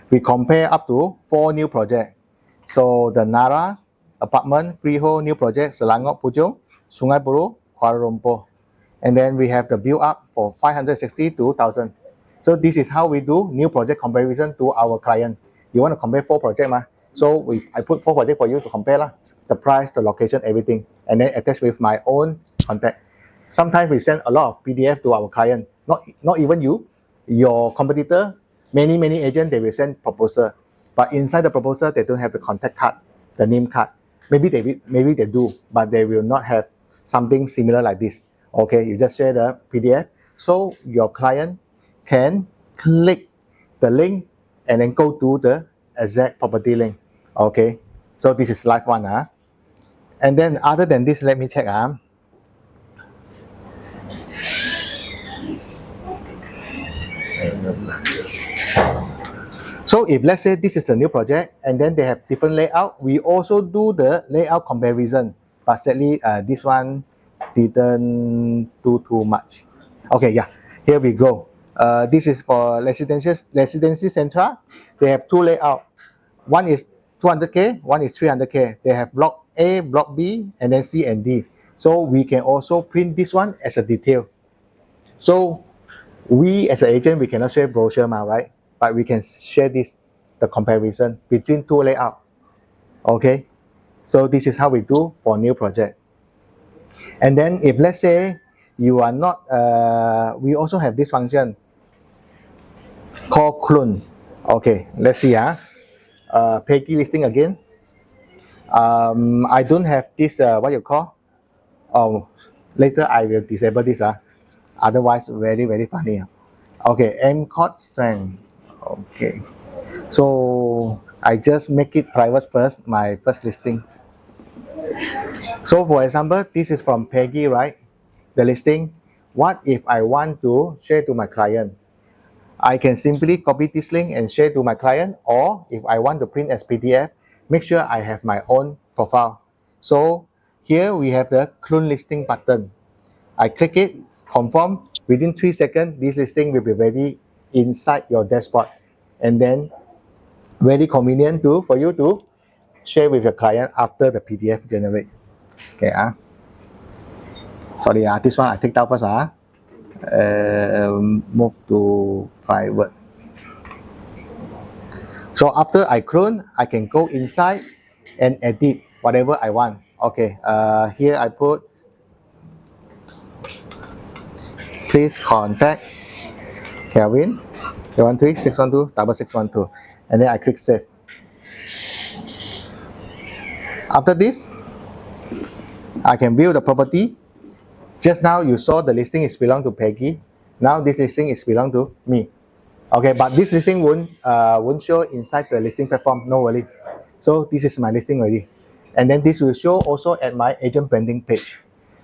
We compare up to 4 new projects. So the Nara apartment freehold new project, Selangor Puchong, Sungai Buloh, Kuala Lumpur. And then we have the build up for 562,000. So this is how we do new project comparison to our client. You want to compare 4 projects, So I put 4 projects for you to compare lah. The price, the location, everything, and then attach with my own contact. Sometimes we send a lot of PDF to our client. Not even you, your competitor. Many agents they will send proposal, but inside the proposal they don't have the contact card, the name card. Maybe they do, but they will not have something similar like this. Okay, you just share the PDF, so your client can click the link and then go to the exact property link. Okay, so this is live one. And then other than this, let me check. So if let's say this is a new project and then they have different layout, we also do the layout comparison. But sadly, this one didn't do too much. Okay, yeah, here we go. This is for Residency Centra. They have 2 layouts. One is 200K, one is 300K. They have block A, block B, and then C and D. So we can also print this one as a detail. So we as an agent, we cannot share brochure, right? But we can share the comparison between 2 layouts. Okay, so this is how we do for new project. And then if let's say you are not, we also have this function called clone. Okay, let's see. Peggy listing again. I don't have this, what you call? Oh, later I will disable this. Otherwise, very funny. Okay, MCOT strength. Okay, so I just make it private first, my first listing. So for example, this is from Peggy, right? The listing. What if I want to share to my client? I can simply copy this link and share to my client, or if I want to print as PDF, make sure I have my own profile. So here we have the clone listing button. I click it, confirm. Within 3 seconds, this listing will be ready inside your dashboard, and then very convenient for you to share with your client after the PDF generate. Okay, sorry, this one I take down first. Move to private. So after I clone, I can go inside and edit whatever I want. Okay, here I put, please contact Kelvin 013-612-6612, and then I click save. After this, I can view the property. Just now you saw the listing is belong to Peggy. Now this listing is belong to me. Okay, but this listing won't show inside the listing platform. No worry. So this is my listing already, and then this will show also at my agent branding page.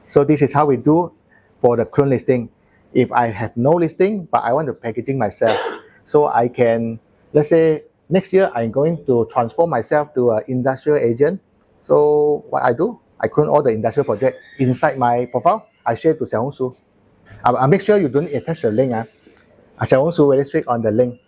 So this is how we do for the clone listing. If I have no listing but I want to packaging myself, so I can, let's say next year I'm going to transform myself to an industrial agent. So what I do, I clone all the industrial project inside my profile. I share to Xiaohongshu. I make sure you don't attach the link. Xiaohongshu very strict on the link.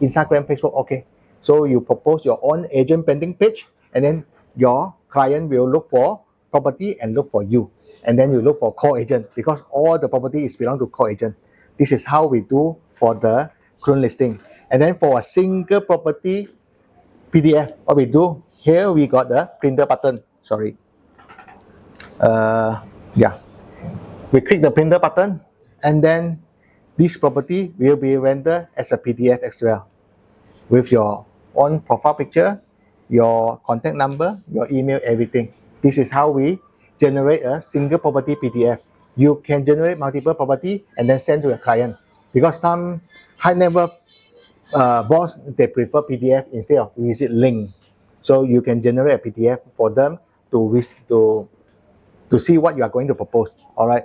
Instagram, Facebook, okay. So you propose your own agent branding page, and then your client will look for property and look for you. And then you look for core agent, because all the property is belong to core agent. This is how we do for the clone listing. And then for a single property PDF, what we do, here we got the printer button. Sorry. Yeah. We click the printer button, and then this property will be rendered as a PDF as well, with your own profile picture, your contact number, your email, everything. This is how we generate a single property PDF. You can generate multiple property and then send to your client, because some high net worth boss, they prefer PDF instead of visit link. So you can generate a PDF for them to see what you are going to propose. All right.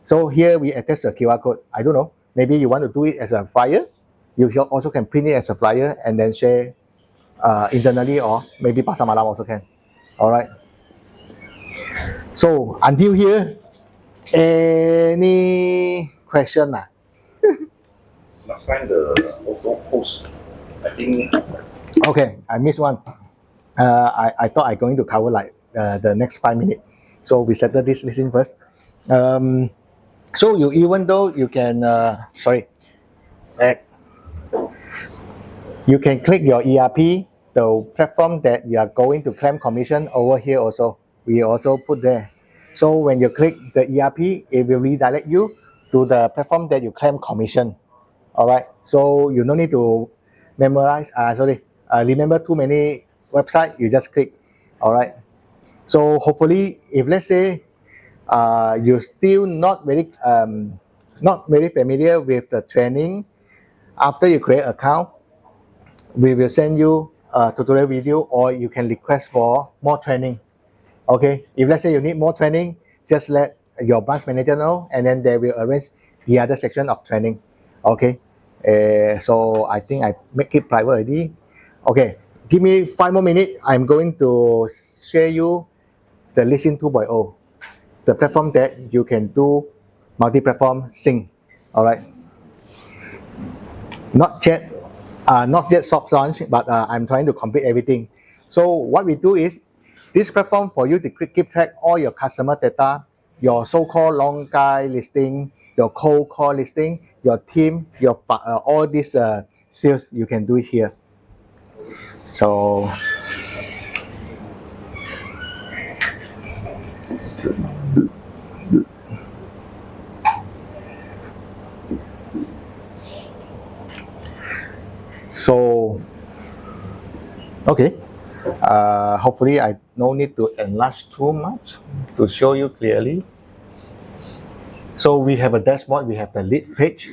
So here we attach the QR code. I don't know. Maybe you want to do it as a flyer. You also can print it as a flyer and then share internally, or maybe Pasar Malam also can. All right. So until here, any question? Last time the auto post, I think. Okay, I missed one. I thought I'm going to cover like the next 5 minutes. So we settle this listing first. So even though you can, you can click your ERP the platform that you are going to claim commission over here also. We also put there. So when you click the ERP, it will redirect you to the platform that you claim commission. All right. So you don't need to remember too many websites. You just click. All right. So hopefully, if let's say you're still not very familiar with the training, after you create account, we will send you a tutorial video, or you can request for more training. Okay, if let's say you need more training, just let your branch manager know, and then they will arrange the other section of training. Okay, so I think I make it private already. Okay, give me 5 more minutes. I'm going to share you the ListIN 2.0, the platform that you can do multi-platform sync. All right, not yet soft launch, but I'm trying to complete everything. So what we do is this platform for you to keep track all your customer data, your so-called long guide listing, your cold call listing, your team, your all these sales, you can do it here. So okay. Hopefully I no need to enlarge too much to show you clearly. So we have a dashboard, we have the lead page,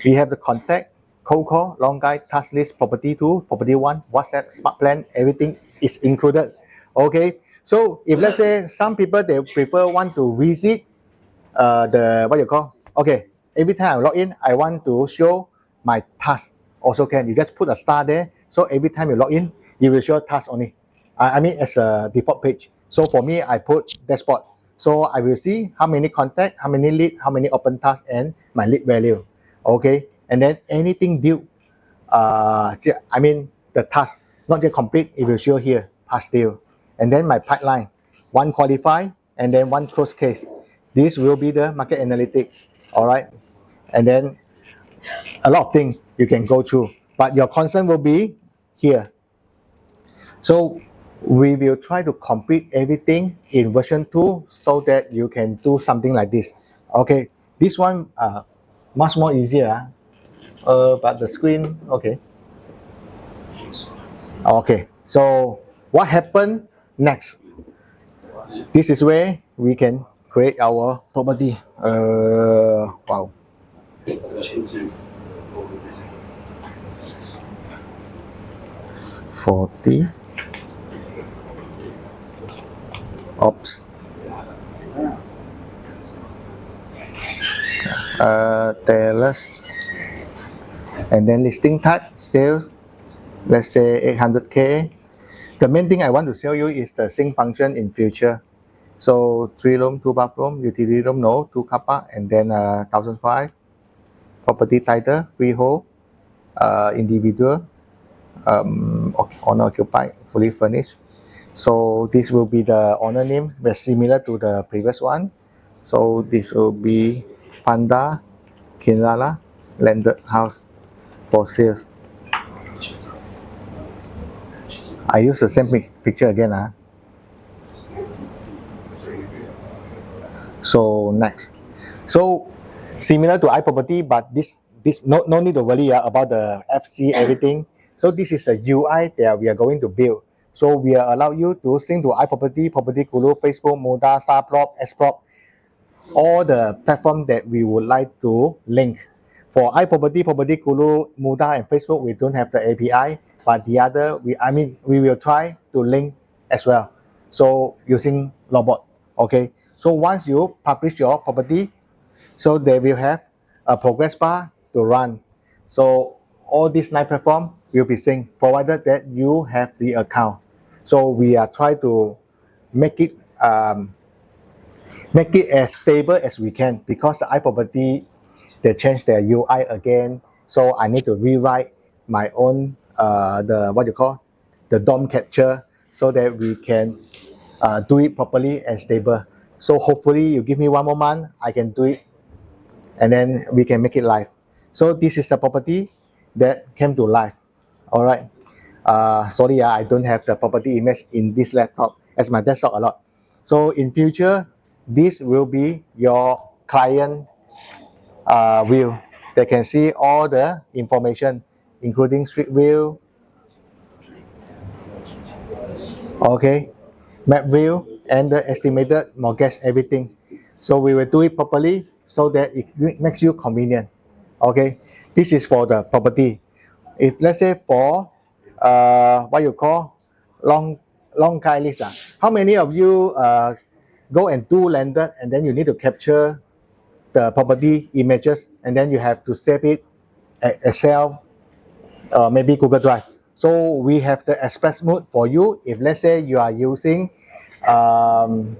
we have the contact, cold call, long guide, task list, property 2, property 1, WhatsApp, smart plan, everything is included. Okay, so if let's say some people they prefer want to visit okay, every time I log in, I want to show my task. Also can, you just put a star there, so every time you log in, it will show task only. I mean as a default page. So for me, I put dashboard. So I will see how many contact, how many lead, how many open tasks, and my lead value. Okay, and then anything due, the task not yet complete, it will show here, past due. And then my pipeline, 1 qualify, and then 1 close case. This will be the market analytic. All right, and then a lot of things you can go through, but your concern will be here. So we will try to complete everything in version 2 so that you can do something like this. Okay, this one much more easier, but the screen, okay. Okay, so what happened next? This is where we can create our property. Wow. 40. Oops. Tell us. And then listing type, sales, let's say 800K. The main thing I want to show you is the sync function in future. So 3 room, 2 bathroom, utility room, no, 2 car park, and then 1,005. Property title, freehold, individual, owner occupied, fully furnished. So this will be the owner name, very similar to the previous one. So this will be Panda Kinlala landed house for sales. I use the same picture again. So next. So similar to iProperty, but this no need to worry about the FC everything. So this is the UI that we are going to build. So we allow you to sync to iProperty, Property Guru, Facebook, Muda, Starprop, Sprop, all the platform that we would like to link. For iProperty, Property Guru, Muda, and Facebook, we don't have the API, but the other, we will try to link as well. So using Robot, okay. So once you publish your property, so they will have a progress bar to run. So all these 9 platforms will be synced, provided that you have the account. So we are trying to make it as stable as we can, because the iProperty, they changed their UI again. So I need to rewrite my own the DOM capture, so that we can do it properly and stable. So hopefully you give me 1 more month, I can do it, and then we can make it live. So this is the property that came to life. All right. Sorry, I don't have the property image in this laptop as my desktop a lot. So in future, this will be your client view. They can see all the information, including street view, okay, map view, and the estimated mortgage, everything. So we will do it properly so that it makes you convenient. Okay, this is for the property. If let's say for what you call long guide list, how many of you go and do landed and then you need to capture the property images and then you have to save it at Excel, maybe Google Drive. So we have the express mode for you if let's say you are using mobile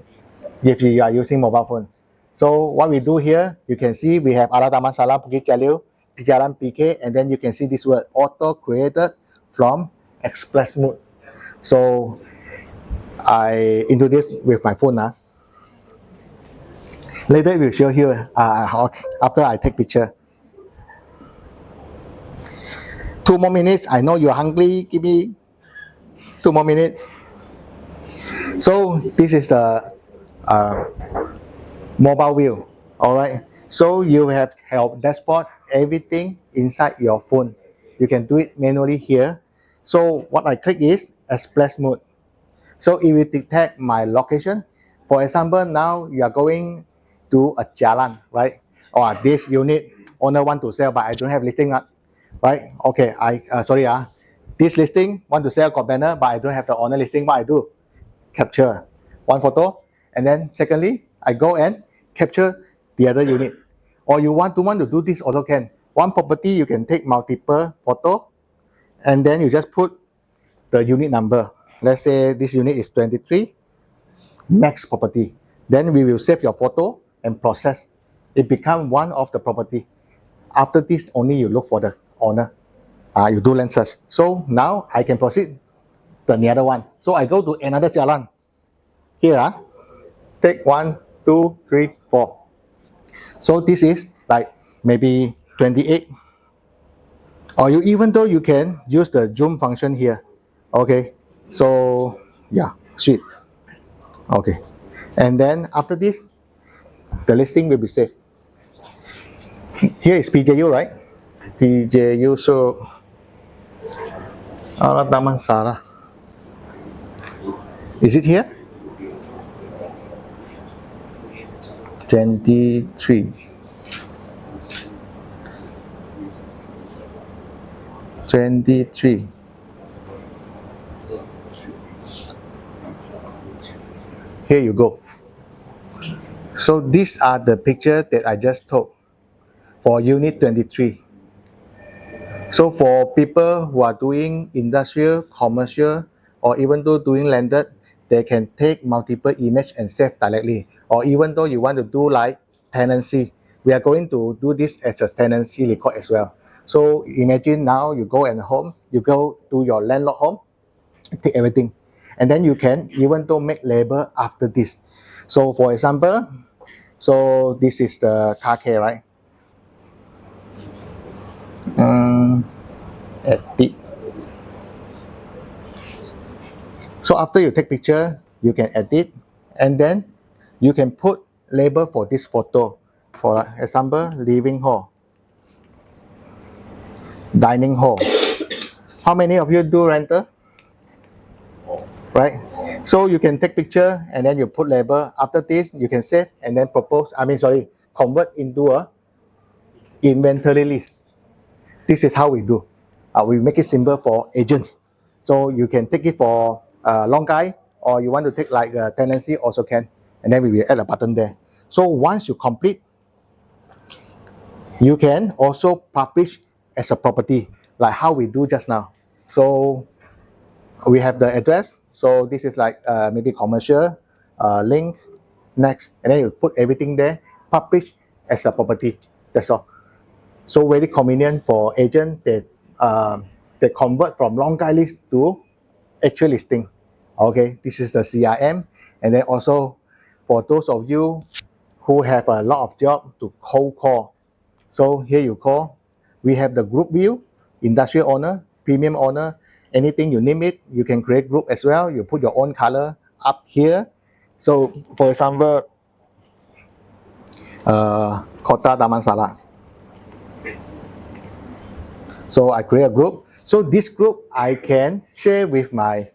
phone. So what we do here, you can see we have Ala Taman Salah, Bukit Jalil, Jalan PK, and then you can see this word auto created from express mode. So I introduce with my phone now. Later we'll show you after I take picture. 2 more minutes. I know you're hungry. Give me 2 more minutes. So this is the mobile view. All right. So you have help dashboard, everything inside your phone. You can do it manually here. So what I click is express mode. So it will detect my location. For example, now you are going to a jalan, right? Or this unit owner want to sell, but I don't have listing, right? Okay, this listing want to sell, got banner, but I don't have the owner listing. What I do? Capture one photo, and then secondly, I go and capture the other unit. Or you want to do this also can. One property you can take multiple photo, and then you just put the unit number. Let's say this unit is 23, next property. Then we will save your photo and process. It become one of the property. After this, only you look for the owner. You do land search. So now I can proceed the other one. So I go to another jalan. Here, take 1, 2, 3, 4. So this is like maybe 28. Or even though you can use the zoom function here. Okay. So yeah, sweet. Okay. And then after this, the listing will be saved. Here is PJU, right? PJU, so Ala Taman Salah. Is it here? 23. 23. Here you go. So these are the picture that I just took for unit 23. So for people who are doing industrial, commercial, or even though doing landed, they can take multiple image and save directly. Or even though you want to do like tenancy, we are going to do this as a tenancy record as well. So imagine now you go and home, you go to your landlord home, take everything. And then you can even though make label after this. So for example, so this is the car care, right? Edit. So after you take picture, you can edit, and then you can put label for this photo. For example, living hall, dining hall. How many of you do rental? Right? So you can take picture and then you put label. After this, you can save and then convert into a inventory list. This is how we do. We make it simple for agents. So you can take it for long guy, or you want to take like a tenancy also can. And then we will add a button there. So once you complete, you can also publish as a property, like how we do just now. So we have the address. So this is like maybe commercial, link, next, and then you put everything there, publish as a property. That's all. So very convenient for agent that they convert from long guide list to actual listing. Okay, this is the CRM, and then also for those of you who have a lot of job to cold call. So here you call. We have the group view, industrial owner, premium owner, anything you name it, you can create group as well. You put your own color up here. So for example, Kota Damansara. So I create a group. So this group I can share with my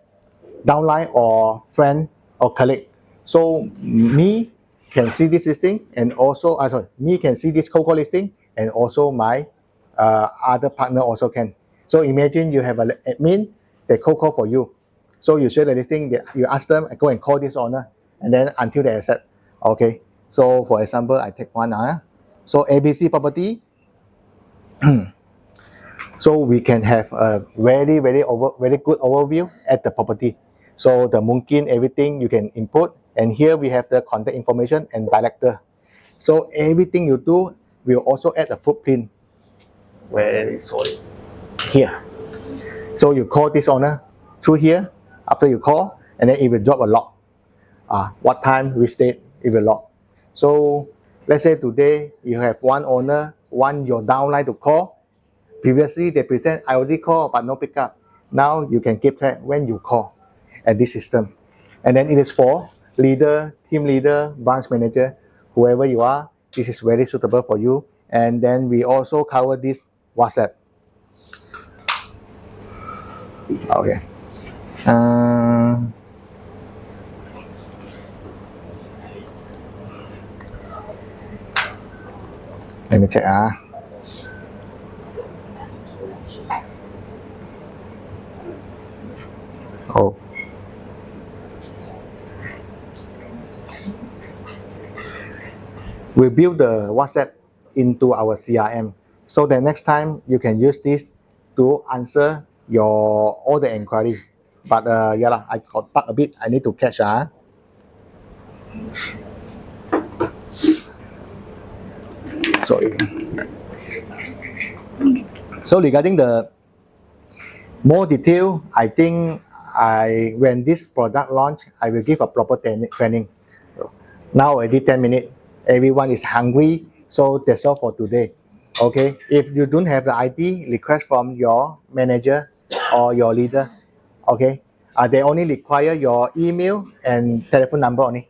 downline or friend or colleague. So me can see this listing, and also me can see this cold call listing, and also my other partner also can. So imagine you have an admin that cold call for you. So you share the listing, you ask them, go and call this owner, and then until they accept. Okay. So for example, I take one. So ABC property. So we can have a very good overview at the property. So the mungkin, everything you can input, and here we have the contact information and director. So everything you do will also add a footprint. Here. So you call this owner through here. After you call, and then it will drop a log. What time, which date, it will log. So let's say today you have one owner, want your downline to call. Previously, they pretend I already call but no pickup. Now you can keep track when you call at this system. And then it is for leader, team leader, branch manager, whoever you are. This is very suitable for you. And then we also cover this WhatsApp. Okay. Let me check. Oh. We build the WhatsApp into our CRM. So the next time you can use this to answer your all the inquiry. But yeah lah, I got back a bit. I need to catch. Sorry. So regarding the more detail, I think when this product launch, I will give a proper training. Now already 10 minutes. Everyone is hungry. So that's all for today. Okay. If you don't have the ID, request from your manager or your leader. Okay. They only require your email and telephone number only.